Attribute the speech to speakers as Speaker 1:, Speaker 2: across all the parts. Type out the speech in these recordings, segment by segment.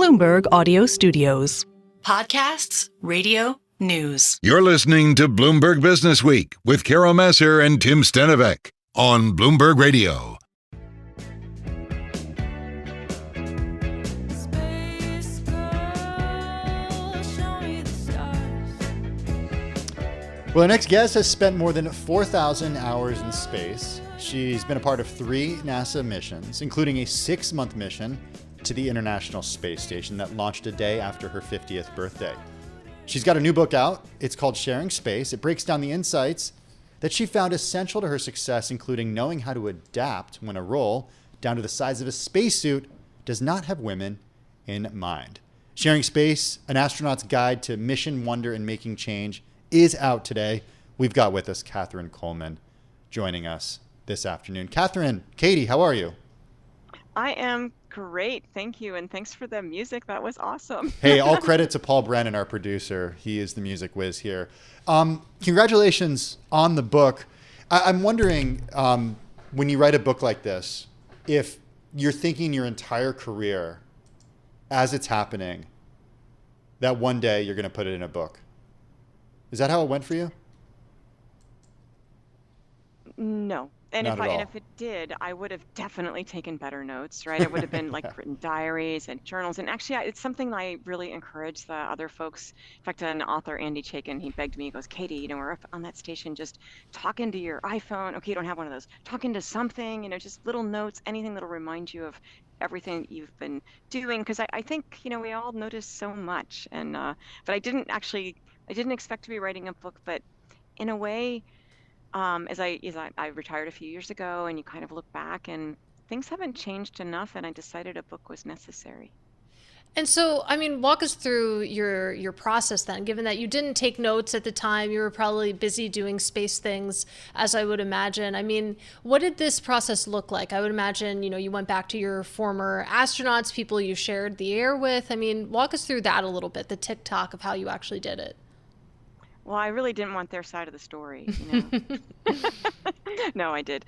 Speaker 1: Bloomberg Audio Studios. Podcasts, radio, news.
Speaker 2: You're listening to Bloomberg Businessweek with Massar and Tim Stenovec on Bloomberg Radio.
Speaker 3: Well, our next guest has spent more than 4,000 hours in space. She's been a part of 3 NASA missions, including a 6-month mission to the International Space Station that launched a day after her 50th birthday. She's got a new book out. It's called Sharing Space. It breaks down the insights that she found essential to her success, including knowing how to adapt when a role, down to the size of a spacesuit, does not have women in mind. Sharing Space, an astronaut's guide to mission, wonder, and making change, is out today. We've got with us Cady Coleman joining us this afternoon. Cady, how are you?
Speaker 4: I am great. Thank you. And thanks for the music. That was awesome.
Speaker 3: Hey, all credit to Paul Brennan, our producer. He is the music whiz here. Congratulations on the book. I'm wondering, when you write a book like this, if you're thinking your entire career as it's happening, that one day you're going to put it in a book. Is that how it went for you?
Speaker 4: No. And if it did, I would have definitely taken better notes, right? I would have been written diaries and journals. And actually, it's something that I really encourage the other folks. In fact, an author, Andy Chaikin, he begged me, he goes, Cady, we're up on that station, just talk into your iPhone. Okay, you don't have one of those. Talk into something, just little notes, anything that'll remind you of everything that you've been doing. Because I think, we all notice so much. And but I didn't expect to be writing a book, but in a way, as I retired a few years ago, and you kind of look back and things haven't changed enough, and I decided a book was necessary.
Speaker 5: And so, walk us through your process then, given that you didn't take notes at the time, you were probably busy doing space things, as I would imagine. What did this process look like? I would imagine, you went back to your former astronauts, people you shared the air with. Walk us through that a little bit, the tick-tock of how you actually did it.
Speaker 4: Well, I really didn't want their side of the story, No, I did.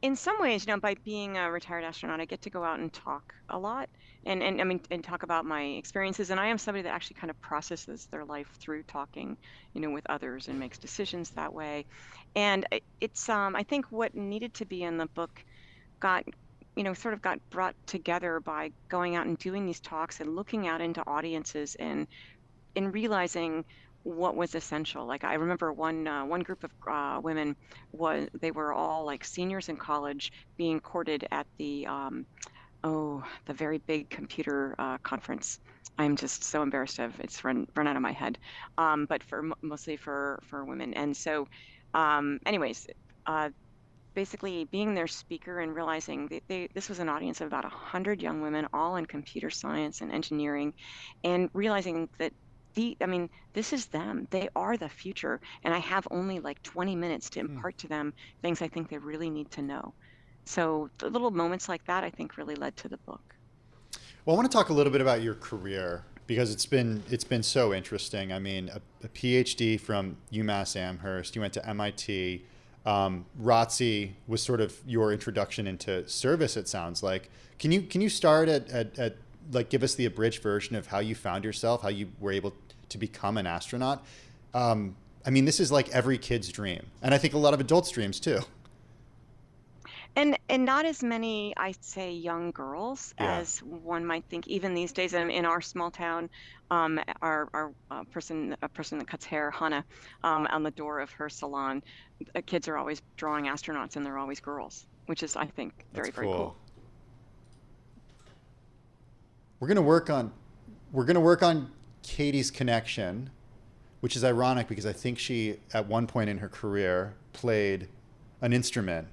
Speaker 4: In some ways, by being a retired astronaut, I get to go out and talk a lot and talk about my experiences. And I am somebody that actually kind of processes their life through talking, with others and makes decisions that way. And it's, I think what needed to be in the book got brought together by going out and doing these talks and looking out into audiences and realizing what was essential. I remember one group of women they were all seniors in college being courted at the very big computer conference. I'm just so embarrassed it's run out of my head. But mostly for women. And so, basically being their speaker and realizing this was an audience of about 100 young women, all in computer science and engineering, and realizing that this is them. They are the future. And I have only 20 minutes to impart to them things I think they really need to know. So the little moments like that, I think, really led to the book.
Speaker 3: Well, I want to talk a little bit about your career because it's been so interesting. A PhD from UMass Amherst. You went to MIT. ROTC was sort of your introduction into service, it sounds like. Can you start at give us the abridged version of how you found yourself, how you were able to become an astronaut? This is every kid's dream, and I think a lot of adults' dreams too.
Speaker 4: And not as many, I'd say, young girls as one might think, even these days. In our small town, our person that cuts hair, Hannah, on the door of her salon, kids are always drawing astronauts, and they're always girls, which is, I think, very, very cool.
Speaker 3: We're gonna work on Cady's connection, which is ironic because I think she, at one point in her career, played an instrument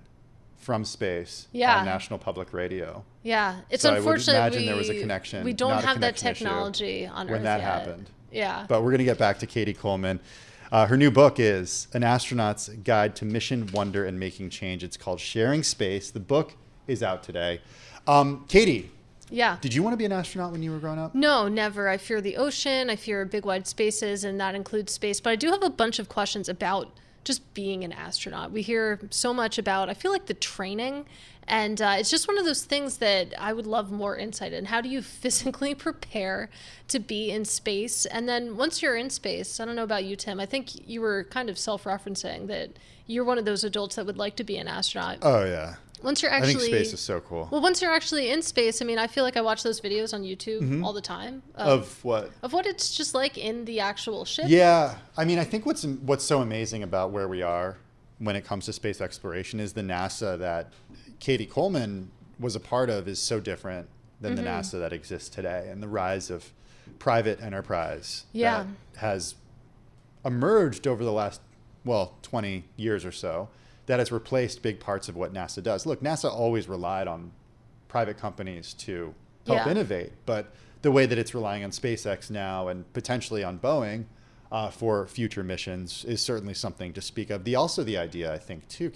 Speaker 3: from space on National Public Radio.
Speaker 5: Yeah, it's
Speaker 3: so
Speaker 5: unfortunate.
Speaker 3: I would imagine there was a connection.
Speaker 5: We don't have that technology on Earth
Speaker 3: when that
Speaker 5: yet.
Speaker 3: happened.
Speaker 5: Yeah.
Speaker 3: But we're going to get back to Cady Coleman. Her new book is An Astronaut's Guide to Mission, Wonder, and Making Change. It's called Sharing Space. The book is out today. Cady.
Speaker 5: Yeah.
Speaker 3: Did you want to be an astronaut when you were growing up?
Speaker 5: No, never. I fear the ocean. I fear big wide spaces, and that includes space. But I do have a bunch of questions about just being an astronaut. We hear so much about, I feel like, the training And it's just one of those things that I would love more insight in. How do you physically prepare to be in space? And then once you're in space, I don't know about you, Tim, I think you were kind of self-referencing that you're one of those adults that would like to be an astronaut.
Speaker 3: Oh, yeah.
Speaker 5: Once you're actually,
Speaker 3: I think space is so cool.
Speaker 5: Well, once you're actually in space, I mean, I feel like I watch those videos on YouTube all the time.
Speaker 3: Of what?
Speaker 5: Of what it's just like in the actual ship.
Speaker 3: Yeah. I mean, I think what's so amazing about where we are when it comes to space exploration is the NASA that Cady Coleman was a part of is so different than the NASA that exists today, and the rise of private enterprise that has emerged over the last, 20 years or so, that has replaced big parts of what NASA does. Look, NASA always relied on private companies to help innovate, but the way that it's relying on SpaceX now and potentially on Boeing for future missions is certainly something to speak of. The idea, I think, too,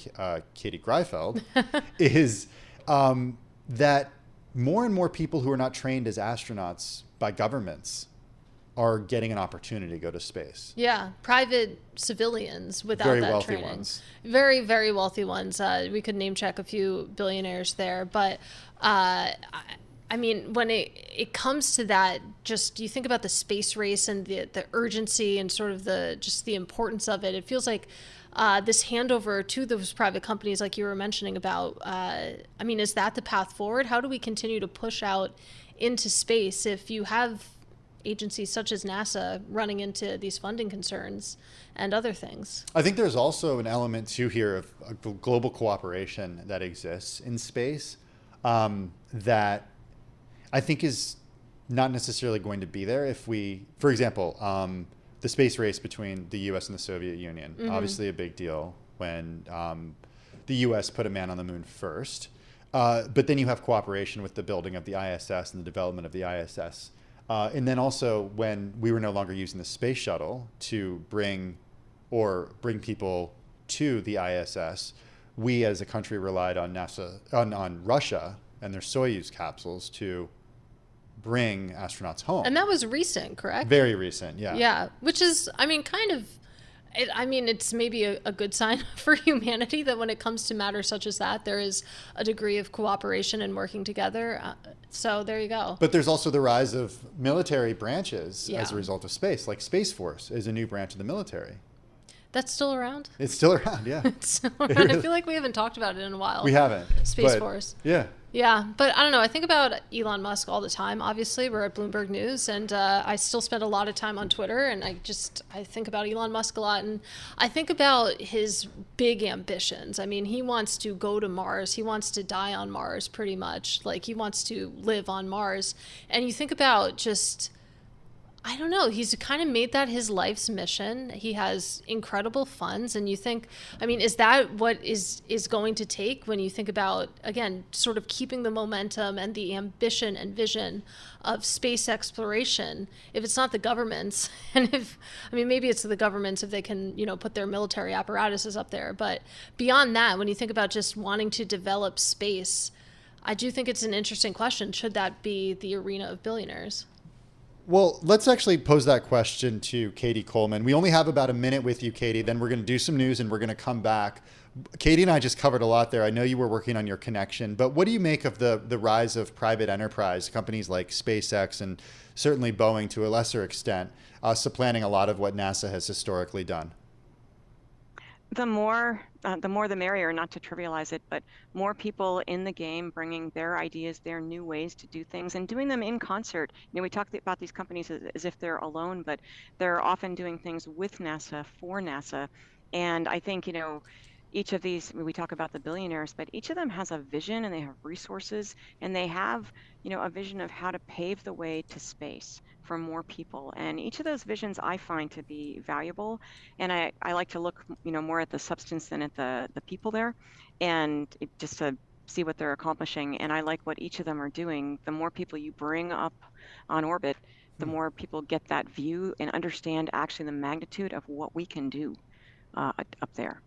Speaker 3: Katie Greifeld, is that more and more people who are not trained as astronauts by governments are getting an opportunity to go to space.
Speaker 5: Yeah, private civilians without
Speaker 3: very
Speaker 5: that
Speaker 3: wealthy
Speaker 5: training.
Speaker 3: Ones.
Speaker 5: Very, very wealthy ones. We could name check a few billionaires there, but I mean, when it comes to that, just you think about the space race and the urgency and sort of the importance of it. It feels like this handover to those private companies, like you were mentioning about. I mean, is that the path forward? How do we continue to push out into space if you have agencies such as NASA running into these funding concerns and other things?
Speaker 3: I think there's also an element too here of a global cooperation that exists in space that I think is not necessarily going to be there if we, for example, the space race between the U.S. and the Soviet Union, obviously a big deal when the U.S. put a man on the moon first. But then you have cooperation with the building of the ISS and the development of the ISS. And then also when we were no longer using the space shuttle to bring people to the ISS, we as a country relied on on Russia and their Soyuz capsules to bring astronauts home.
Speaker 5: And that was recent, correct?
Speaker 3: Very recent, yeah.
Speaker 5: Yeah, which is, I mean, it's maybe a good sign for humanity that when it comes to matters such as that, there is a degree of cooperation and working together. So there you go.
Speaker 3: But there's also the rise of military branches as a result of space, like Space Force is a new branch of the military.
Speaker 5: That's still around?
Speaker 3: It's still around, yeah.
Speaker 5: It's still around. I feel like we haven't talked about it in a while.
Speaker 3: We haven't.
Speaker 5: Space Force.
Speaker 3: Yeah.
Speaker 5: Yeah, but I don't know. I think about Elon Musk all the time. Obviously, we're at Bloomberg News, and I still spend a lot of time on Twitter, and I think about Elon Musk a lot, and I think about his big ambitions. I mean, he wants to go to Mars. He wants to die on Mars, pretty much. Like, he wants to live on Mars. And you think about just, I don't know, he's kind of made that his life's mission. He has incredible funds, and you think, I mean, is that what is going to take when you think about, again, sort of keeping the momentum and the ambition and vision of space exploration? If it's not the governments, and maybe it's the governments if they can, put their military apparatuses up there, but beyond that, when you think about just wanting to develop space, I do think it's an interesting question. Should that be the arena of billionaires?
Speaker 3: Well, let's actually pose that question to Cady Coleman. We only have about a minute with you, Cady. Then we're going to do some news and we're going to come back. Cady and I just covered a lot there. I know you were working on your connection, but what do you make of the rise of private enterprise, companies like SpaceX and certainly Boeing to a lesser extent, supplanting a lot of what NASA has historically done?
Speaker 4: The more the merrier, not to trivialize it, but more people in the game bringing their ideas, their new ways to do things, and doing them in concert. We talk about these companies as if they're alone, but they're often doing things with NASA, for NASA. And I think, each of these, we talk about the billionaires, but each of them has a vision and they have resources and they have, a vision of how to pave the way to space for more people. And each of those visions I find to be valuable. And I like to look, more at the substance than at the people there, and just to see what they're accomplishing. And I like what each of them are doing. The more people you bring up on orbit, the more people get that view and understand actually the magnitude of what we can do up there.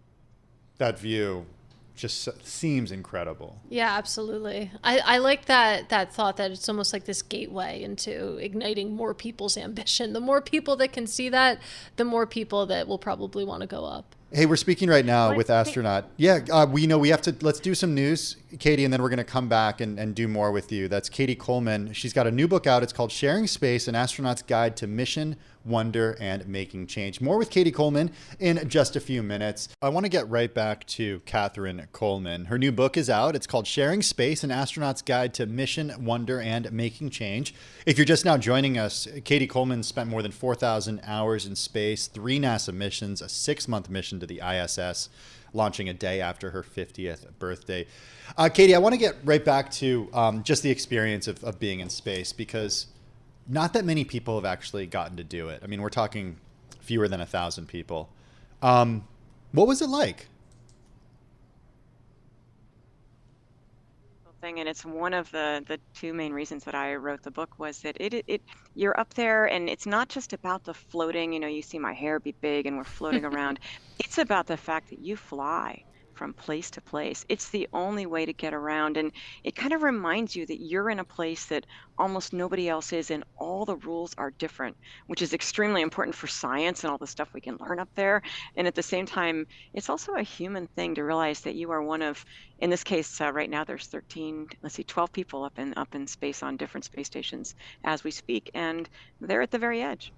Speaker 3: That view just seems incredible.
Speaker 5: Yeah, absolutely. I like that thought that it's almost like this gateway into igniting more people's ambition. The more people that can see that, the more people that will probably want to go up.
Speaker 3: Hey, we're speaking right now with Astronaut. Yeah, we have to, let's do some news. Cady, and then we're going to come back and do more with you. That's Cady Coleman. She's got a new book out. It's called Sharing Space, An Astronaut's Guide to Mission, Wonder, and Making Change. More with Cady Coleman in just a few minutes. I want to get right back to Catherine Coleman. Her new book is out. It's called Sharing Space, An Astronaut's Guide to Mission, Wonder, and Making Change. If you're just now joining us, Cady Coleman spent more than 4,000 hours in space, 3 NASA missions, a 6-month mission to the ISS, launching a day after her 50th birthday. Cady, I want to get right back to just the experience of being in space, because not that many people have actually gotten to do it. I mean, we're talking fewer than 1,000 people. What was it like?
Speaker 4: Thing, and it's one of the 2 main reasons that I wrote the book, was that it you're up there, and it's not just about the floating, you see my hair be big and we're floating around. It's about the fact that you fly from place to place. It's the only way to get around, and it kind of reminds you that you're in a place that almost nobody else is, and all the rules are different, which is extremely important for science and all the stuff we can learn up there. And at the same time, it's also a human thing to realize that you are one of, in this case, right now there's 12 people up in space on different space stations as we speak, and they're at the very edge.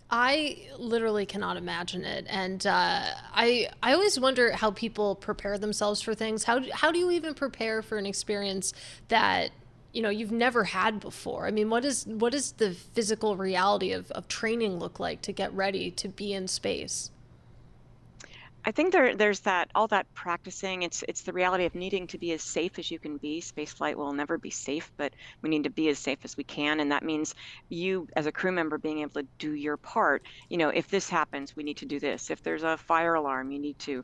Speaker 5: I literally cannot imagine it, and I always wonder how people prepare themselves for things. How do you even prepare for an experience that you've never had before? I mean, what is the physical reality of training look like to get ready to be in space?
Speaker 4: I think there's all that practicing. It's the reality of needing to be as safe as you can be. Spaceflight will never be safe, but we need to be as safe as we can, and that means you, as a crew member, being able to do your part. If this happens, we need to do this. If there's a fire alarm, you need to,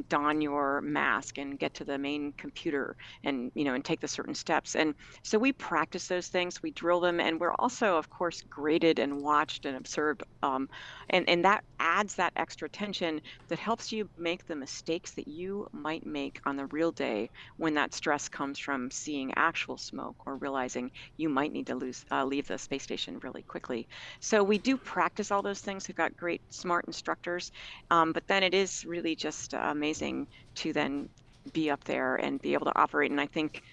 Speaker 4: don your mask and get to the main computer and and take the certain steps. And so we practice those things, we drill them, and we're also, of course, graded and watched and observed. And that adds that extra tension that helps you make the mistakes that you might make on the real day, when that stress comes from seeing actual smoke or realizing you might need to leave the space station really quickly. So we do practice all those things. We've got great, smart instructors, but then it is really just amazing to then be up there and be able to operate. And I think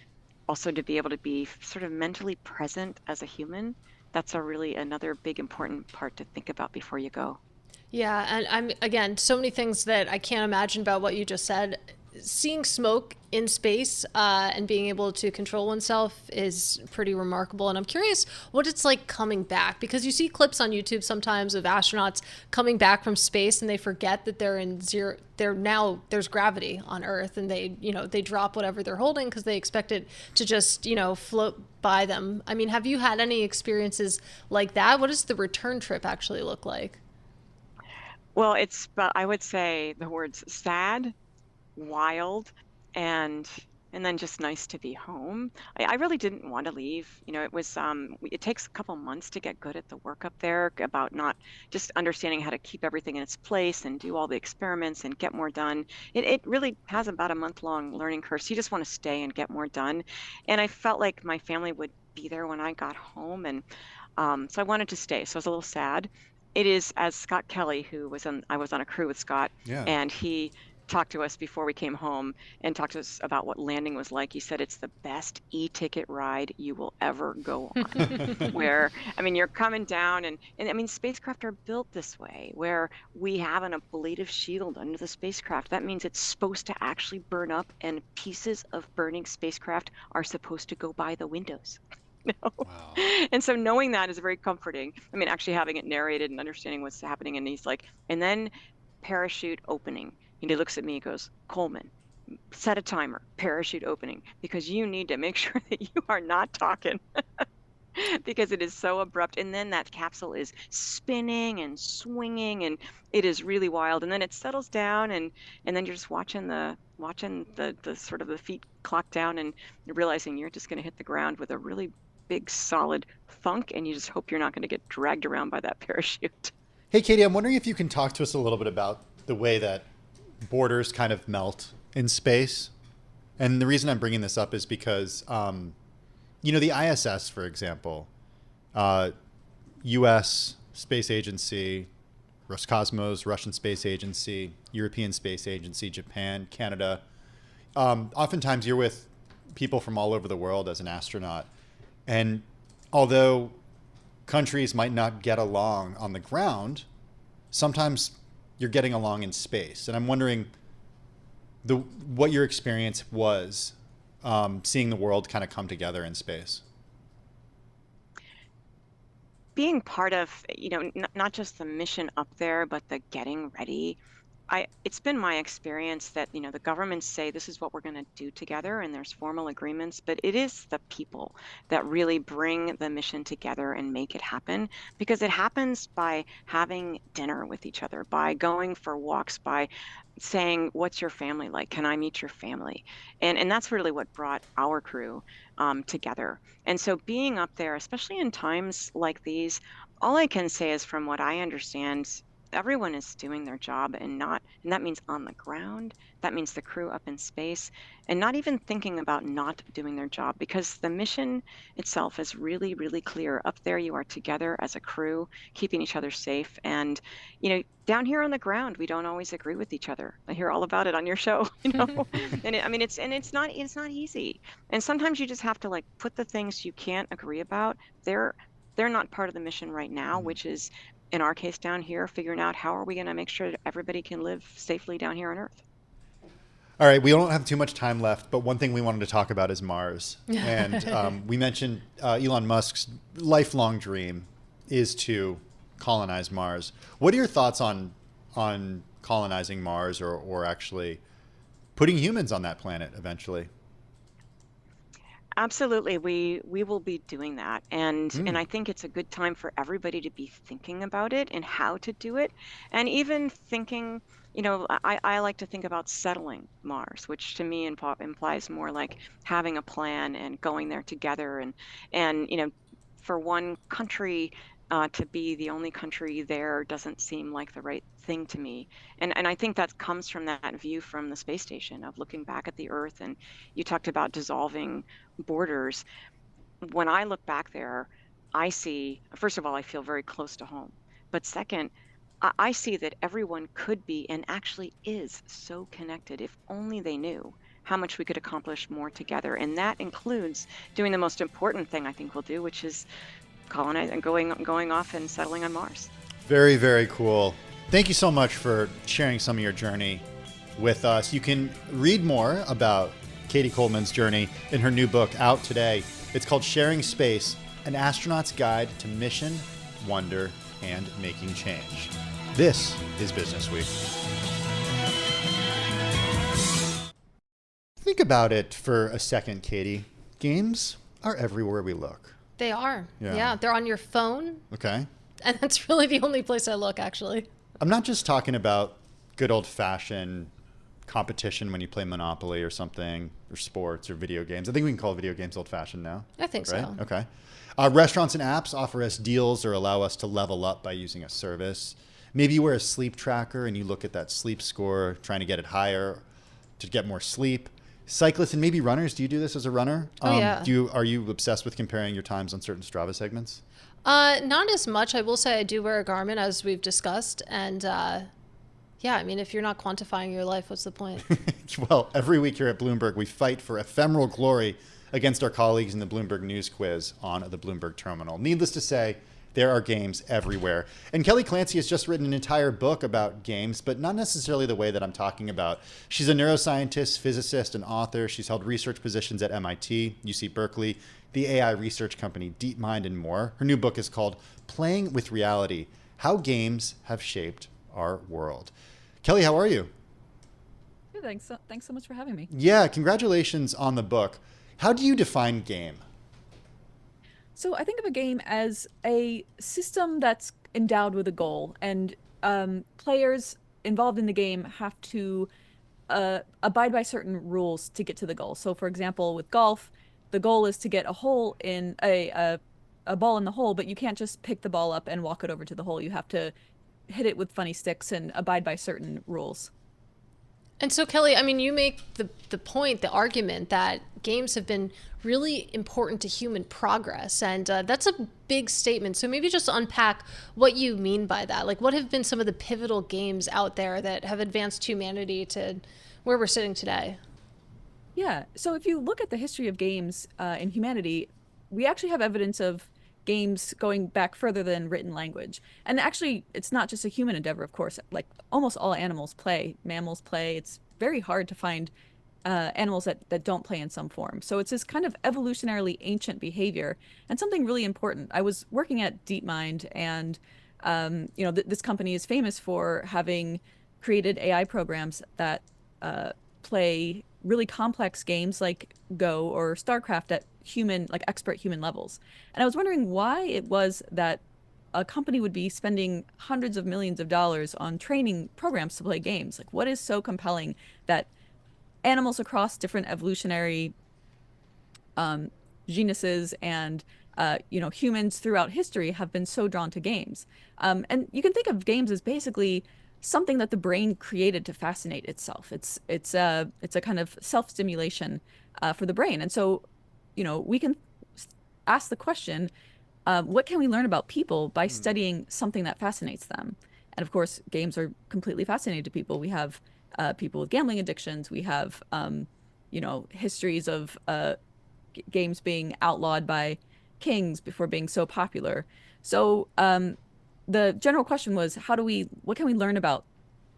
Speaker 4: also to be able to be sort of mentally present as a human. That's another big important part to think about before you go.
Speaker 5: Yeah, and again, so many things that I can't imagine about what you just said. Seeing smoke in space and being able to control oneself is pretty remarkable. And I'm curious what it's like coming back, because you see clips on YouTube sometimes of astronauts coming back from space and they forget that they're in zero. There's gravity on Earth, and they drop whatever they're holding because they expect it to just float by them. I mean, have you had any experiences like that? What does the return trip actually look like?
Speaker 4: Well, I would say the words sad, wild, and then just nice to be home. I really didn't want to leave. It takes a couple months to get good at the work up there, about not just understanding how to keep everything in its place and do all the experiments and get more done. It really has about a month-long learning curve. So you just want to stay and get more done. And I felt like my family would be there when I got home, and so I wanted to stay. So I was a little sad. It is, as Scott Kelly, I was on a crew with Scott,
Speaker 3: Yeah.
Speaker 4: and he talked to us before we came home and talked to us about what landing was like. He said it's the best e-ticket ride you will ever go on. Where, you're coming down, and spacecraft are built this way, where we have an ablative shield under the spacecraft. That means it's supposed to actually burn up, and pieces of burning spacecraft are supposed to go by the windows.
Speaker 3: Wow.
Speaker 4: And so knowing that is very comforting. Actually having it narrated and understanding what's happening. And he's like, and then parachute opening. And he looks at me and goes, Coleman, set a timer, parachute opening, because you need to make sure that you are not talking because it is so abrupt. And then that capsule is spinning and swinging, and it is really wild. And then it settles down, and then you're just watching the sort of the feet clock down, and you're realizing you're just going to hit the ground with a really big solid thunk, and you just hope you're not going to get dragged around by that parachute.
Speaker 3: Hey, Cady, I'm wondering if you can talk to us a little bit about the way that borders kind of melt in space. And the reason I'm bringing this up is because, the ISS, for example, U.S. Space Agency, Roscosmos, Russian Space Agency, European Space Agency, Japan, Canada. Oftentimes you're with people from all over the world as an astronaut. And although countries might not get along on the ground, sometimes you're getting along in space. And I'm wondering what your experience was seeing the world kind of come together in space.
Speaker 4: Being part of, not just the mission up there, but the getting ready. It's been my experience that, the governments say this is what we're going to do together, and there's formal agreements, but it is the people that really bring the mission together and make it happen, because it happens by having dinner with each other, by going for walks, by saying, what's your family like? Can I meet your family? And that's really what brought our crew together. And so being up there, especially in times like these, all I can say is, from what I understand, everyone is doing their job, and that means on the ground, that means the crew up in space, and not even thinking about not doing their job, because the mission itself is really, really clear. Up there, you are together as a crew, keeping each other safe. And, down here on the ground, we don't always agree with each other. I hear all about it on your show, and it's not easy. And sometimes you just have to put the things you can't agree about. They're not part of the mission right now, which is, in our case down here, figuring out how are we going to make sure that everybody can live safely down here on Earth.
Speaker 3: All right, we don't have too much time left, but one thing we wanted to talk about is Mars. And we mentioned Elon Musk's lifelong dream is to colonize Mars. What are your thoughts on colonizing Mars, or actually putting humans on that planet eventually?
Speaker 4: Absolutely. We will be doing that. And I think it's a good time for everybody to be thinking about it and how to do it. And even thinking, I like to think about settling Mars, which to me implies more like having a plan and going there together. And for one country to be the only country there doesn't seem like the right thing to me. And I think that comes from that view from the space station of looking back at the Earth. And you talked about dissolving borders. When I look back there, I see, first of all, I feel very close to home. But second, I see that everyone could be, and actually is, so connected if only they knew how much we could accomplish more together. And that includes doing the most important thing I think we'll do, which is colonize and going off and settling on Mars.
Speaker 3: Very, very cool. Thank you so much for sharing some of your journey with us. You can read more about Cady Coleman's journey in her new book out today. It's called Sharing Space, An Astronaut's Guide to Mission, Wonder, and Making Change. This is Business Week. Think about it for a second, Cady. Games are everywhere we look.
Speaker 5: They are. Yeah, they're on your phone.
Speaker 3: Okay.
Speaker 5: And that's really the only place I look, actually.
Speaker 3: I'm not just talking about good old-fashioned competition when you play Monopoly or something, or sports or video games. I think we can call video games old-fashioned now.
Speaker 5: I think
Speaker 3: right?
Speaker 5: so.
Speaker 3: Okay. Restaurants and apps offer us deals or allow us to level up by using a service. Maybe you wear a sleep tracker and you look at that sleep score, trying to get it higher to get more sleep. Cyclists and maybe runners, do you do this as a runner?
Speaker 5: Yeah.
Speaker 3: Are you obsessed with comparing your times on certain Strava segments?
Speaker 5: Not as much. I will say I do wear a Garmin, as we've discussed. And if you're not quantifying your life, what's the point?
Speaker 3: Well, every week here at Bloomberg, we fight for ephemeral glory against our colleagues in the Bloomberg News Quiz on the Bloomberg Terminal. Needless to say, there are games everywhere. And Kelly Clancy has just written an entire book about games, but not necessarily the way that I'm talking about. She's a neuroscientist, physicist, and author. She's held research positions at MIT, UC Berkeley, the AI research company DeepMind, and more. Her new book is called Playing with Reality: How Games Have Shaped Our World. Kelly, how are you?
Speaker 6: Good, thanks so much for having me.
Speaker 3: Yeah, congratulations on the book. How do you define game?
Speaker 6: So I think of a game as a system that's endowed with a goal, and players involved in the game have to abide by certain rules to get to the goal. So for example, with golf, the goal is to get a hole in a ball in the hole, but you can't just pick the ball up and walk it over to the hole. You have to hit it with funny sticks and abide by certain rules.
Speaker 5: And so, Kelly, you make the point, the argument that games have been really important to human progress. And that's a big statement. So maybe just unpack what you mean by that. Like, what have been some of the pivotal games out there that have advanced humanity to where we're sitting today?
Speaker 6: Yeah. So if you look at the history of games in humanity, we actually have evidence of games going back further than written language. And actually, it's not just a human endeavor, of course. Like almost all animals play, mammals play. It's very hard to find animals that don't play in some form. So it's this kind of evolutionarily ancient behavior and something really important. I was working at DeepMind, and this company is famous for having created AI programs that play really complex games like Go or StarCraft at expert human levels. And I was wondering why it was that a company would be spending hundreds of millions of dollars on training programs to play games. Like, what is so compelling that animals across different evolutionary genuses and humans throughout history have been so drawn to games. And you can think of games as basically something that the brain created to fascinate itself. It's a kind of self-stimulation for the brain. And so, we can ask the question, what can we learn about people by studying something that fascinates them? And of course, games are completely fascinating to people. We have people with gambling addictions. We have, histories of games being outlawed by kings before being so popular. So the general question was, what can we learn about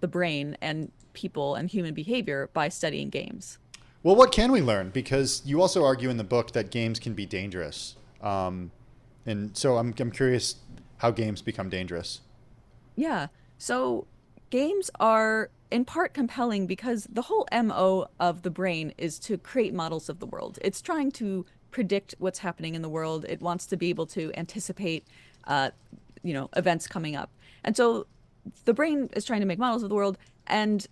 Speaker 6: the brain and people and human behavior by studying games?
Speaker 3: Well, what can we learn? Because you also argue in the book that games can be dangerous. And so I'm curious how games become dangerous.
Speaker 6: Yeah. So games are in part compelling because the whole MO of the brain is to create models of the world. It's trying to predict what's happening in the world. It wants to be able to anticipate, events coming up. And so the brain is trying to make models of the world, and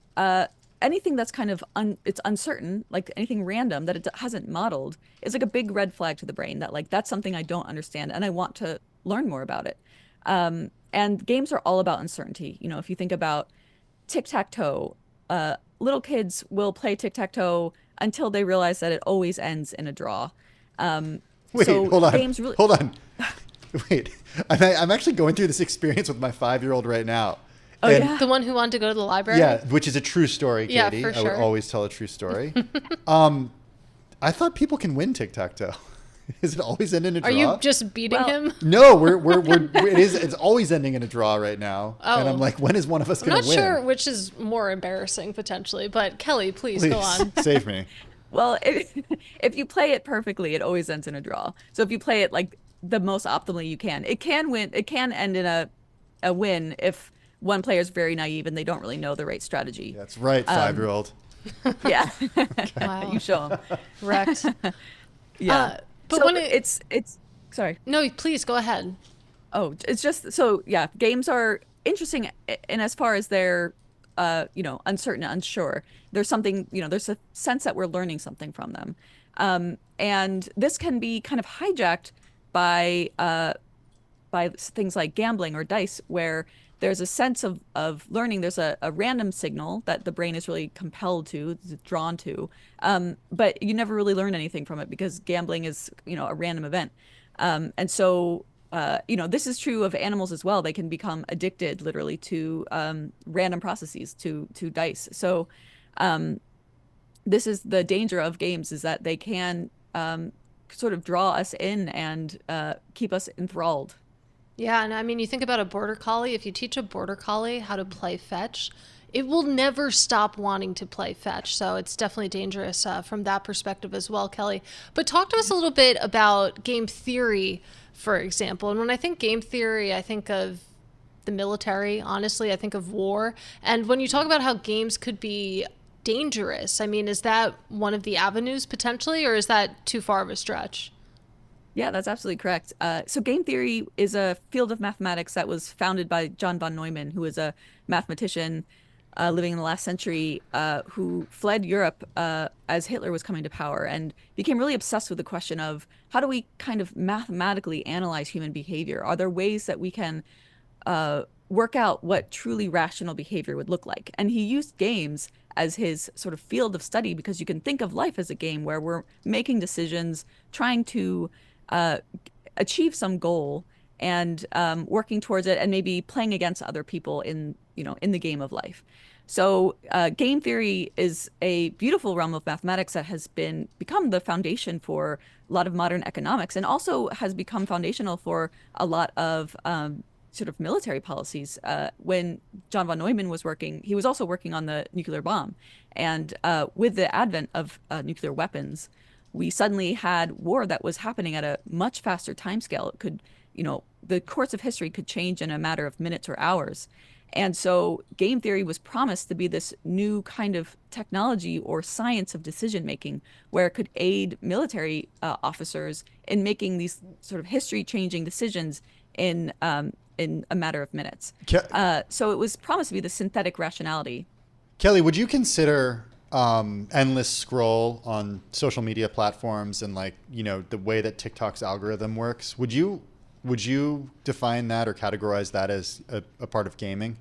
Speaker 6: anything that's kind of it's uncertain, like anything random that it hasn't modeled, is like a big red flag to the brain that that's something I don't understand and I want to learn more about it. And games are all about uncertainty. If you think about tic-tac-toe, little kids will play tic-tac-toe until they realize that it always ends in a draw.
Speaker 3: Wait, hold on. Hold on. Wait, I'm actually going through this experience with my 5-year-old right now.
Speaker 6: Oh, yeah?
Speaker 5: The one who wanted to go to the library?
Speaker 3: Yeah, which is a true story, Cady.
Speaker 5: Yeah, for sure.
Speaker 3: I would always tell a true story. I thought people can win tic-tac-toe. Is it always ending in a draw?
Speaker 5: Are you just beating him?
Speaker 3: No, it's always ending in a draw right now. Oh. And I'm like, when is one of us going to win?
Speaker 5: I'm not sure which is more embarrassing potentially, but Kelly, please go on.
Speaker 3: Save me.
Speaker 6: Well, if you play it perfectly, it always ends in a draw. So if you play it like the most optimally you can, it can win. It can end in a win if one player is very naive and they don't really know the right strategy.
Speaker 3: That's right, 5-year-old.
Speaker 6: Yeah.
Speaker 5: Wow.
Speaker 6: You show them.
Speaker 5: Wrecked.
Speaker 6: Yeah.
Speaker 5: But
Speaker 6: so
Speaker 5: when
Speaker 6: it's sorry.
Speaker 5: No, please go ahead.
Speaker 6: Oh, it's just so yeah. Games are interesting in as far as they're uncertain, unsure. There's something, there's a sense that we're learning something from them, and this can be kind of hijacked by things like gambling or dice, where there's a sense of learning. There's a random signal that the brain is really compelled to, drawn to, but you never really learn anything from it because gambling is, a random event. And so, this is true of animals as well. They can become addicted literally to random processes, to dice. So this is the danger of games, is that they can sort of draw us in and keep us enthralled.
Speaker 5: Yeah, and I mean, you think about a border collie. If you teach a border collie how to play fetch, it will never stop wanting to play fetch. So it's definitely dangerous from that perspective as well, Kelly. But talk to us a little bit about game theory, for example. And when I think game theory, I think of the military. Honestly, I think of war. And when you talk about how games could be dangerous, I mean, is that one of the avenues potentially, or is that too far of a stretch?
Speaker 6: Yeah, that's absolutely correct. So game theory is a field of mathematics that was founded by John von Neumann, who was a mathematician living in the last century, who fled Europe as Hitler was coming to power and became really obsessed with the question of how do we kind of mathematically analyze human behavior? Are there ways that we can work out what truly rational behavior would look like? And he used games as his sort of field of study, because you can think of life as a game where we're making decisions, trying to achieve some goal and working towards it, and maybe playing against other people in the game of life. So game theory is a beautiful realm of mathematics that has become the foundation for a lot of modern economics, and also has become foundational for a lot of sort of military policies. When John von Neumann was working, he was also working on the nuclear bomb. And with the advent of nuclear weapons, we suddenly had war that was happening at a much faster timescale. It could, the course of history could change in a matter of minutes or hours. And so game theory was promised to be this new kind of technology or science of decision making, where it could aid military officers in making these sort of history changing decisions in a matter of minutes. So it was promised to be the synthetic rationality.
Speaker 3: Kelly, would you consider endless scroll on social media platforms and the way that TikTok's algorithm works? Would you define that or categorize that as a part of gaming?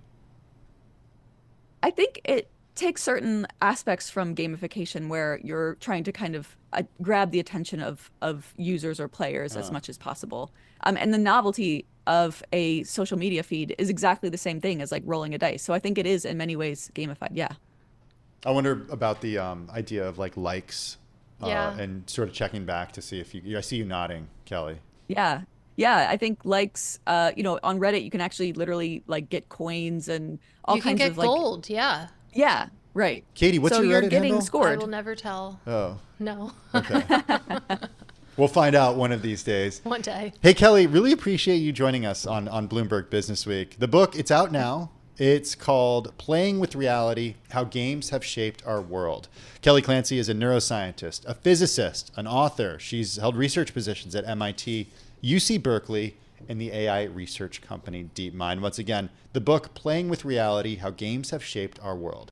Speaker 6: I think it takes certain aspects from gamification where you're trying to kind of grab the attention of users or players as much as possible. And the novelty of a social media feed is exactly the same thing as like rolling a dice. So I think it is in many ways gamified. Yeah.
Speaker 3: I wonder about the idea of likes and sort of checking back to see if I see you nodding, Kelly.
Speaker 6: Yeah. Yeah, I think likes, on Reddit, you can actually literally get coins and all kinds of
Speaker 5: You can get gold, yeah.
Speaker 6: Yeah, right.
Speaker 3: Katie, what's
Speaker 6: so
Speaker 3: your
Speaker 6: you're
Speaker 3: Reddit
Speaker 6: getting
Speaker 3: handle?
Speaker 6: scored.
Speaker 5: I will never tell.
Speaker 3: Oh.
Speaker 5: No.
Speaker 3: Okay. We'll find out one of these days.
Speaker 5: One day.
Speaker 3: Hey, Kelly, really appreciate you joining us on Bloomberg Businessweek. The book, it's out now. It's called Playing with Reality, How Games Have Shaped Our World. Kelly Clancy is a neuroscientist, a physicist, an author. She's held research positions at MIT, UC Berkeley, and the AI research company DeepMind. Once again, the book, Playing with Reality, How Games Have Shaped Our World.